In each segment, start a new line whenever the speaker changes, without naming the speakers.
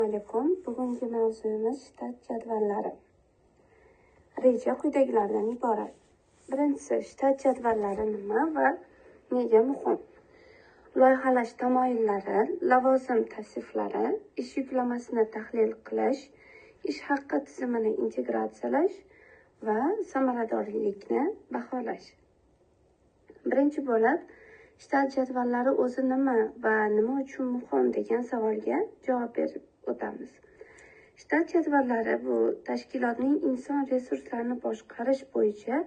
Alaykum. Bugungi mavzuyimiz shtat jadvallari. Reja quyidagilardan iborat. Birinchisi, shtat jadvallari nima va nega muhim? Loyihalash tamoyillari, lavozim tavsiflari, ish yuklamasini tahlil qilish, ish haqqi tizimini integratsiyalash va samaradorlikni baholash. Birinchi bo'lib, shtat jadvallari o'zi nima va nima uchun muhim degan savolga javob berib o'tamiz. Shtat jadvallari bu tashkilotning inson resurslarini boshqarish bo'yicha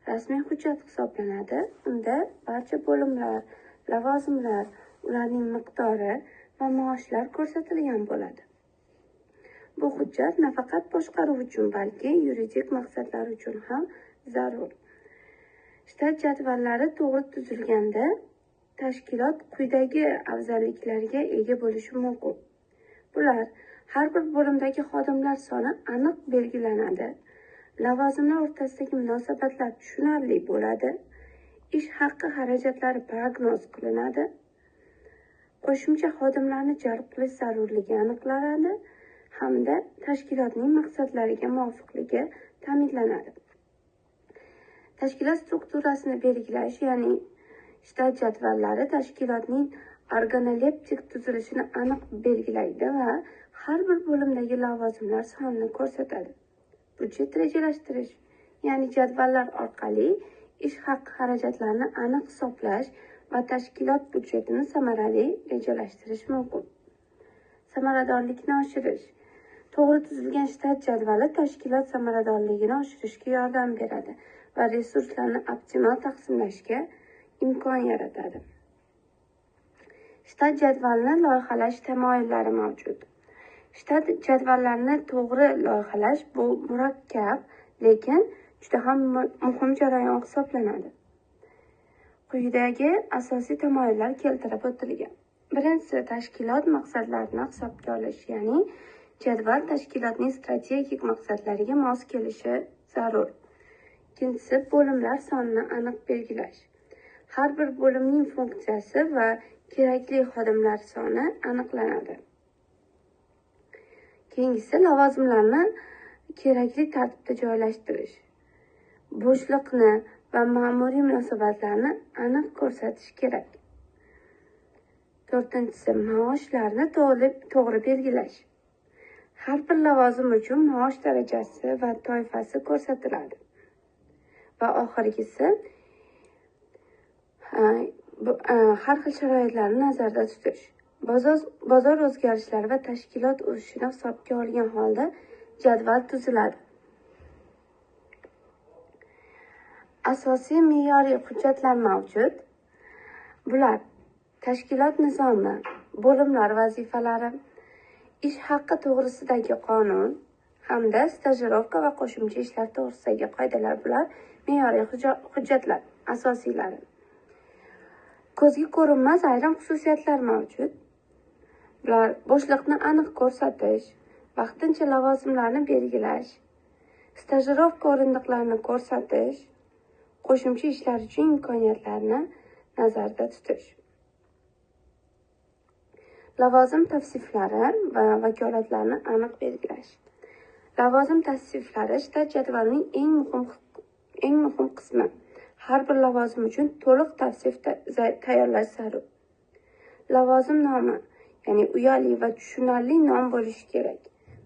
rasmiy hujjat hisoblanadi. Unda barcha bo'limlar, lavozimlar, ularning miqdori va maoshlar ko'rsatilgan bo'ladi. Bu hujjat nafaqat boshqaruv uchun, balki yuridik maqsadlar uchun ham zarur. Shtat jadvallari to'g'ri tuzilganda tashkilot quyidagi afzalliklarga ega bo'lishi mumkin. Bular: har bir bo'limdagi xodimlar soni aniq belgilanadi. Lavozimlar o'rtasidagi munosabatlar tushunarli bo'ladi. Ish haqqi xarajatlari prognoz qilinadi. Qo'shimcha xodimlarni jalb qilish zarurligi aniqlanadi hamda tashkilotning maqsadlariga muvofiqligi ta'minlanadi. Tashkilot strukturasini belgilash, ya'ni shtat jadvallari tashkilotning organoleptik tuzilishini aniq belgilaydi va har bir bo'limdagi lavozimlar sonini ko'rsatadi. Budjet rejalashtirish, ya'ni jadvallar orqali ish haqqi xarajatlarini aniq hisoblash va tashkilot budjetini samarali rejalashtirish mumkin. Samaradorlikni oshirish. To'g'ri tuzilgan shtat jadvali tashkilot samaradorligini oshirishga yordam beradi va resurslarni optimal taqsimlashga imkon yaratadi. Shtat jadvalini loyihalash tamoyillari mavjud. Shtat jadvallarini to'g'ri loyihalash bu murakkab, lekin juda ham muhim jarayon hisoblanadi. Quyidagi asosiy tamoyillar keltirib o'tilgan. Birinchisi, tashkilot maqsadlarini hisobga olish, ya'ni jadval tashkilotning strategik maqsadlariga mos kelishi zarur. Ikkinchisi, bo'limlar sonini aniq belgilash. Har bir bo'limning funksiyasi va kerakli xodimlar soni aniqlanadi. Keyingisi, lavozimlarni kerakli tartibda joylashtirish. Bo'shliqni va ma'muriy munosabatlarni aniq ko'rsatish kerak. To'rtinchisi, maoshlarni to'g'ri belgilash. Har bir lavozim uchun maosh darajasi va toifasi ko'rsatiladi. Va oxirgisi, har xil sharoitlarni nazarda tutish. Bozor o'zgarishlari va tashkilot o'sishini hisobga olgan holda jadval tuziladi. Asosiy me'yoriy hujjatlar mavjud. Bular: tashkilot nizomi, bo'limlar vazifalari, ish haqqi to'g'risidagi qonun hamda stajirovka va qo'shimcha ishlar to'g'risidagi qoidalar. Bular me'yoriy hujjatlar asosiylari. Ko'zga ko'rinmas ayrim xususiyatlar mavjud. Bular: bo'shliqni aniq ko'rsatish, vaqtincha lavozimlarni belgilash, stajirovka o'rindiqlarini ko'rsatish, qo'shimcha ishlar uchun imkoniyatlarni nazarda tutish. Lavozim tavsiflari va vakolatlarni aniq belgilash. Lavozim tavsiflari shtat jadvalining eng muhim qismi. Har bir lavozim uchun to'liq tavsif tayyorlash zarur. Lavozim nomi, ya'ni uyali va tushunarli nom bo'lishi kerak.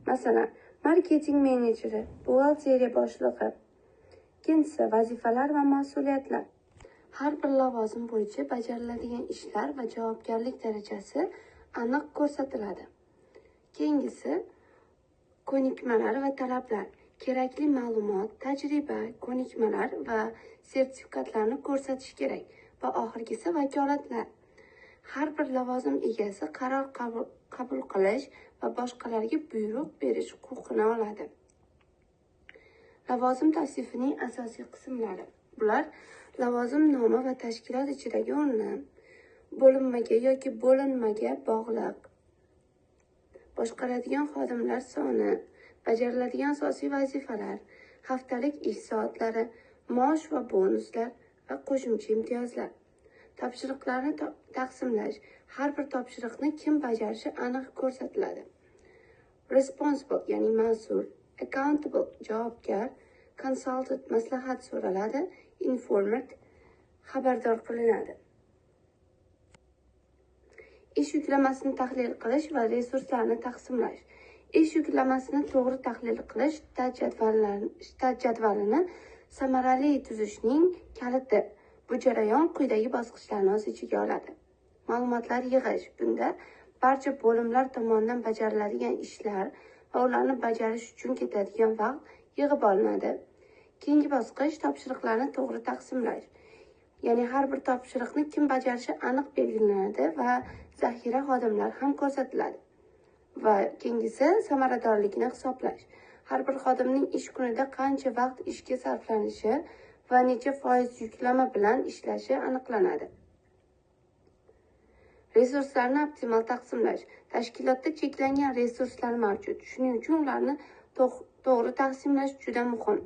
Masalan, marketing menejeri, buxgalteriya boshlig'i. Ikkinchisi, vazifalar va mas'uliyatlar. Har bir lavozim bo'yicha bajariladigan ishlar va javobgarlik darajasi aniq ko'rsatiladi. Keyingisi, ko'nikmalar va talablar. Kerakli ma'lumot, tajriba, ko'nikmalar va sertifikatlarni ko'rsatish kerak. Va oxirgisi, vakolatlar. Har bir lavozim egasi qaror qabul qilish va boshqalarga buyruq berish huquqini oladi. Lavozim tavsifining asosiy qismlari. Bular: lavozim nomi va tashkilot ichidagi o'rni, bo'linmaga yoki bo'linmaga bog'liq, boshqaradigan xodimlar soni, bajariladigan asosiy vazifalar, haftalik ish soatlari, maosh va bonuslar va qo'shimcha imtiyozlar. Topshiriqlarni taqsimlash. Har bir topshiriqni kim bajarishi aniq ko'rsatiladi. responsible ya'ni mas'ul, accountable javobgar, consulted maslahat so'raladi, informed xabardor qilinadi. Ish yuklamasini tahlil qilish va resurslarni taqsimlash. Ish yuklamasini to'g'ri tahlil qilish shtat jadvalini samarali tuzishning kaliti. Bu jarayon quyidagi bosqichlarni o'z ichiga oladi. Ma'lumotlar yig'ish. Bunda barcha bo'limlar tomonidan bajariladigan ishlar va ularni bajarish uchun ketadigan vaqt yig'ib olinadi. Keyingi bosqich topshiriqlarni to'g'ri taqsimlash. Ya'ni har bir topshiriqni kim bajarishi aniq belgilanadi va zaxira xodimlar ham ko'rsatiladi. Va keyingisi samaradorlikni hisoblash. Har bir xodimning ish kunida qancha vaqt ishga sarflanishi va necha foiz yuklama bilan ishlashi aniqlanadi. Resurslarni optimal taqsimlash. Tashkilotda cheklangan resurslar mavjud. Shuning uchun ularni to'g'ri taqsimlash juda muhim.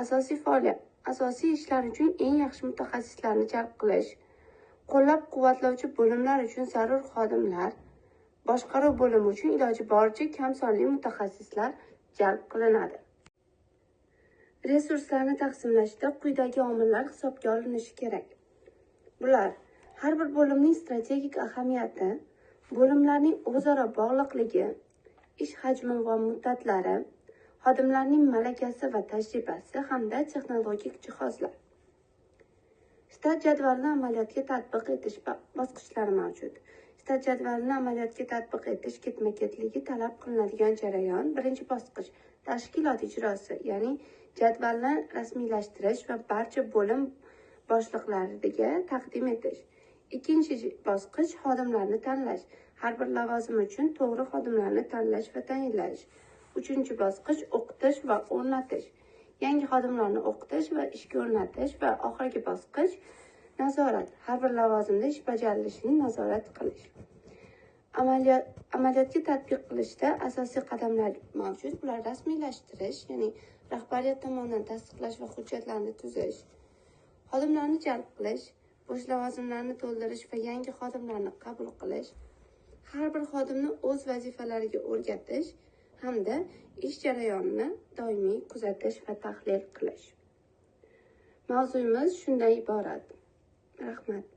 Asosiy faoliyat. Asosiy ishlar uchun eng yaxshi mutaxassislarni jalb qilish. Qo'llab-quvvatlovchi bo'limlar uchun zarur xodimlar, boshqaruv bo'limi uchun iloji boricha kam sonli mutaxassislar jalb qilinadi. Resurslarni taqsimlashda quyidagi omillar hisobga olinishi kerak. Bular: har bir bo'limning strategik ahamiyati, bo'limlarning o'zaro bog'liqligi, ish hajmi va muddatlari, xodimlarning malakasi va tajribasi hamda texnologik jihozlar. Shtat jadvalini amaliyotga tatbiq etish bosqichlari mavjud. Shtat jadvalini amaliyotga tatbiq etish ketma-ketligi talab qilinadigan jarayon. Birinchi bosqich tashkilot ijrosi, ya'ni jadvalni rasmiylashtirish va barcha bo'lim boshliqlariga taqdim etish. Ikkinchi bosqich xodimlarni tanlash. Har bir lavozim uchun to'g'ri xodimlarni tanlash va tayinlash. Uchinchi bosqich o'qitish va o'rnatish. Yangi xodimlarni o'qitish va ishga o'rnatish va oxirgi bosqich nazorat. Har bir lavozimda ish bajarilishini nazorat qilish. Amaliyotga tatbiq qilishda asosiy qadamlar mavjud. Bular rasmiylashtirish, ya'ni rahbariyat tomonidan tasdiqlash va hujjatlarni tuzish. Xodimlarni jalb qilish, bo'sh lavozimlarni to'ldirish va yangi xodimlarni qabul qilish. Har bir xodimni o'z vazifalariga o'rgatish hamda ish jarayonini doimiy kuzatish va tahlil qilish. Mavzuyimiz shundan iborat. Rahmat.